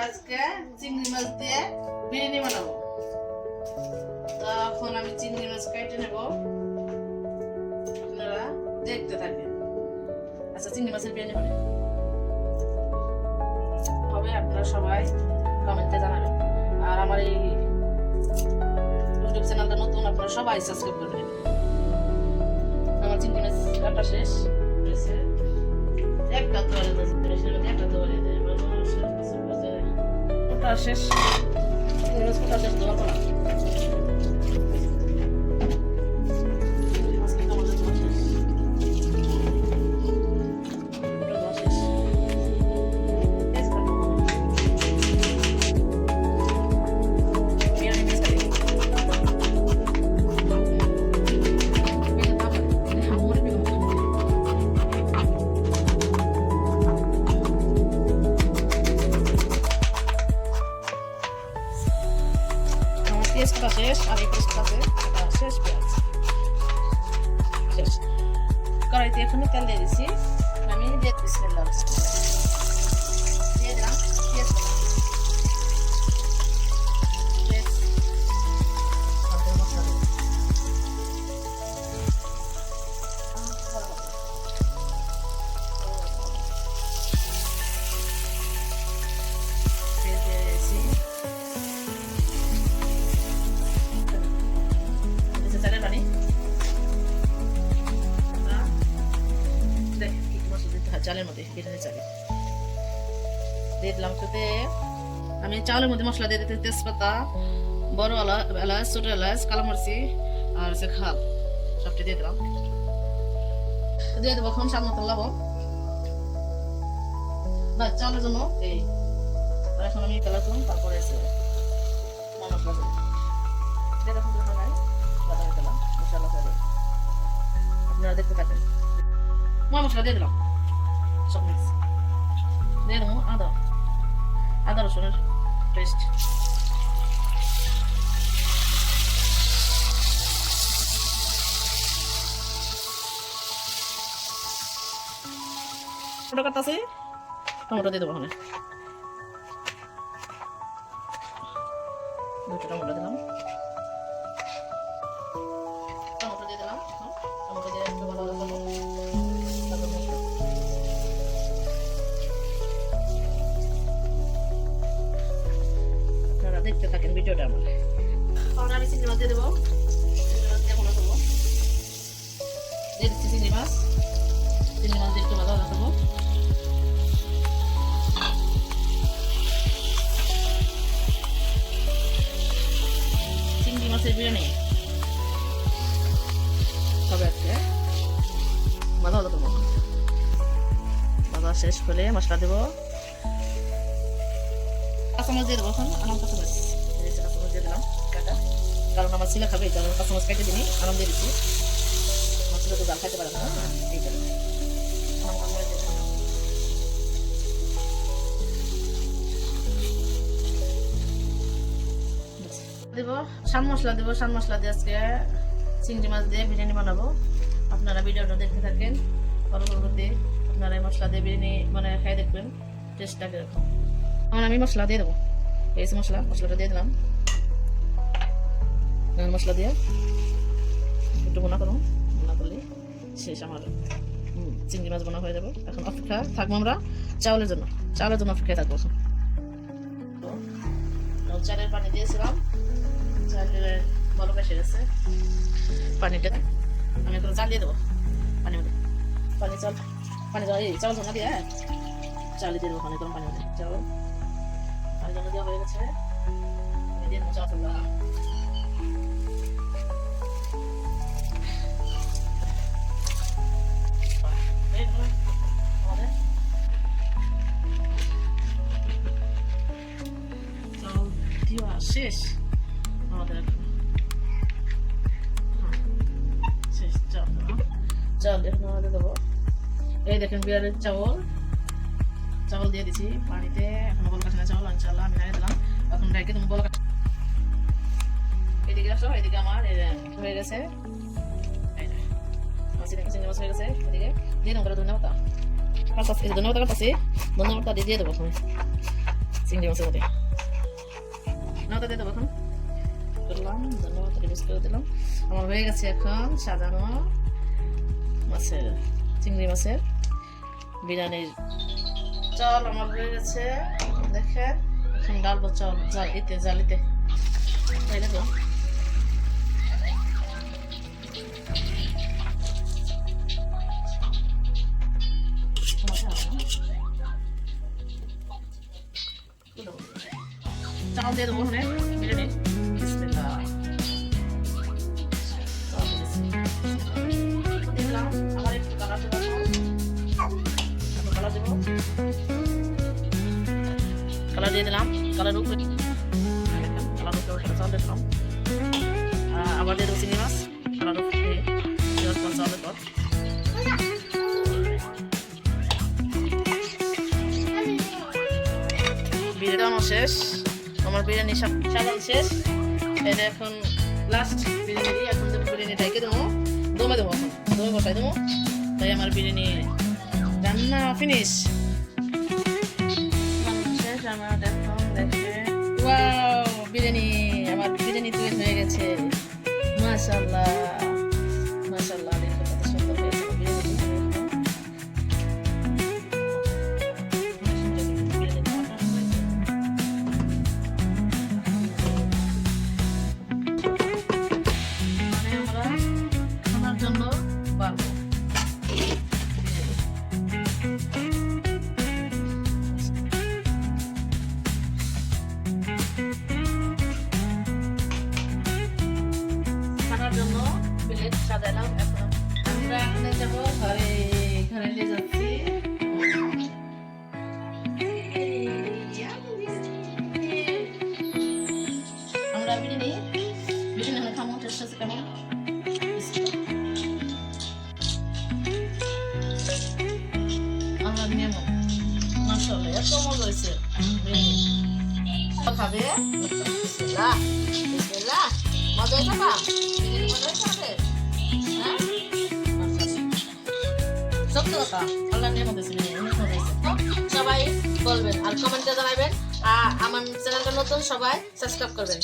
আজকে চিংড়ি মাছ দিয়ে বিরিয়ানি বানাবো। তখন আমি চিংড়ি মাছ কেটে নেব, আপনারা দেখতে থাকেন। আচ্ছা, চিংড়ি মাছের বিরিয়ানি হবে আপনারা সবাই কমেন্টে জানাবেন। আর আমার এই ইউটিউব চ্যানেলটা নতুন, আপনারা সবাই সাবস্ক্রাইব করবেন। আমার চিংড়ি মাছ কাটা শেষ হয়েছে, একটা তোয়ালে একটা তোয়ালে ওটা শেষ, ওটা শেষ দেওয়ার পর পেস্টটা শেষ, আর এই পেস্টটা শেষ, পেঁয়াজ শেষ। কড়াইতে এখানে তেল দিয়ে দিচ্ছি, আমি দিয়ে দিলাম পেঁয়াজ। চালের মধ্যে বিরিয়ানি চালে দিয়ে দিলাম। আমি চালের মধ্যে মশলা দিয়ে দিতে তেজপাতা, বড় এলাচ, ছোট এলাচ, কালোমরিচি আর হচ্ছে খাল, সবটা দিয়ে দিলাম। দিয়ে দেবো এখন স্বাদ মতো লবণ। না, চালের জন্য এই এখন আমি কালার করলাম, তারপরে মশলা আপনারা দেখতে পাচ্ছেন। মশলা দিয়ে দিলাম, সব মিক্স দিয়ে দেবো। আদা রসুনের পেস্ট, টমেটো কাটতেছি, টমেটো দিয়ে দেবো। ওখানে দুটো টমেটো দিলাম, টমেটো দিয়ে দিলাম। টমেটো দিয়ে একটু ভালো দেবো। দেখতে থাকেন ভিডিওটা আমার। এখন আমি চিংড়ি মাছ দিয়ে দেবো, দিয়ে দিচ্ছি চিংড়ি মাছ দিয়ে একটু ভালো দেবো। চিংড়ি মাছের বিরিয়ানি তবে ভালো দেবো। ভাজা শেষ হলে মশলা দেবো, কাঁচামরিচ দিয়ে দেবো। এখন আনাম কাঁচামরিচ দিয়ে দিলাম কাটা, কারণ আমার ছেলে খাবে, এই কারণে কাঁচামরিচ কেটে দিই, আনাম দিয়ে দিচ্ছি। আমার ছেলে তো ডাল খাইতে পারে না, এই কারণে আনাম কাঁচামরিচ দিয়ে দিলাম। দেবো শান মশলা, দেবো শান মশলা দিয়ে আজকে চিংড়ি মাছ দিয়ে বিরিয়ানি বানাবো। আপনারা ভিডিওটা দেখতে থাকেন, পরবর্তীতে আপনারা এই মশলা দিয়ে বিরিয়ানি মানে খাই দেখবেন টেস্টটা কিরকম। এখন আমি মশলা দিয়ে দেবো, এই মশলাটা দিয়ে দিলাম। মশলা দিয়ে একটু বোনা করলে শেষ আমার চিংড়ি মাছ বোনা হয়ে যাবে। এখন অপেক্ষা থাকবো আমরা চাউলের জন্য অপেক্ষায় থাকবো। চালের পানি দিয়েছিলাম, চালের বরফ এসে গেছে, পানিটা আমি এখন চাল দিয়ে দেবো। চাউল ধোনা দিয়ে চাল দিয়ে দেবো। পানি গরম পানি মধ্যে চাউল পানি জন্য দেওয়া হয়ে গেছে, দিয়ে দেবো চাউলটা। চাউল দেওয়া শেষ আমাদের, শেষ চাউল এখন আমাদের দেবো। এই দেখেন বিরিয়ানির চাউল দিয়ে দিচ্ছি পানিতে, এখন বল কাছে না চাউল ইনশাআল্লাহ আমি নাড়িয়ে দিলাম। এখন রেখে তুমি বল এদিকে আসো, এদিকে আমার হয়ে গেছে, চিংড়ি মাছ হয়ে গেছে। এদিকে দিয়ে দেবো ধন্যবাদ, ধন্যবাদ দিয়ে দেবো। চিংড়ি মাছের মধ্যে নাওটা দিয়ে দেবো এখন করলাম ধন্যবাদ মিক্স করে দিলাম আমার হয়ে গেছে এখন সাজানো মাছের চিংড়ি মাছের বিরিয়ানির চাল আমার হয়ে গেছে দেখেন এখন ডালবো চাল জালিতে তাই দেখো চাল দিয়ে দেবো ওখানে বিরিয়ানি বিসমিল্লাহ দিলাম আমার একটু কালার দেবো কালার দেবো কালার দিয়ে দিলাম কালার উপরে চাল দিলাম আবার দিয়ে দেবো চিংড়ি মাছ কালার উপরে চালের পর বিরিয়ানি শেষ আমার বিরিয়ানি সাজানো শেষ এটা এখন লাস্ট বিরিয়ানি এখন দেবো বিরিয়ানি ঢেকে দেবো দমে দেবো এখন দমে বসাই দেবো তাই আমার বিরিয়ানি রান্না ফিনিশ শেষ আমার এখন দেখে ওয়াও বিরিয়ানি আমার বিরিয়ানি তৈরি হয়ে গেছে মাশাআল্লাহ মাশাআল্লাহ দেখো কত সুন্দর হয়েছে বিরিয়ানি জন্য বাড়বো খানার জন্য প্লেট সাজালাম এখন আমরা এখানে যাবো ঘরে ঘরে নিয়ে যাচ্ছি আমরা বিরিয়ানি বিরিয়ানি খাবো টেস্ট আছে কেমন আমরা নেব মাশাআল্লাহ এত মজা হয়েছে খাবে বিসমিল্লাহ বিসমিল্লাহ মজা হয়েছে না মজা হয়েছে আমাদের হ্যাঁ সত্যি কথা আল্লাহ নিয়ে মজা হয়েছে অনেক মজা হয়েছে সবাই বলবেন আর কমেন্টে জানাবেন আর আমার চ্যানেলটা নতুন সবাই সাবস্ক্রাইব করবেন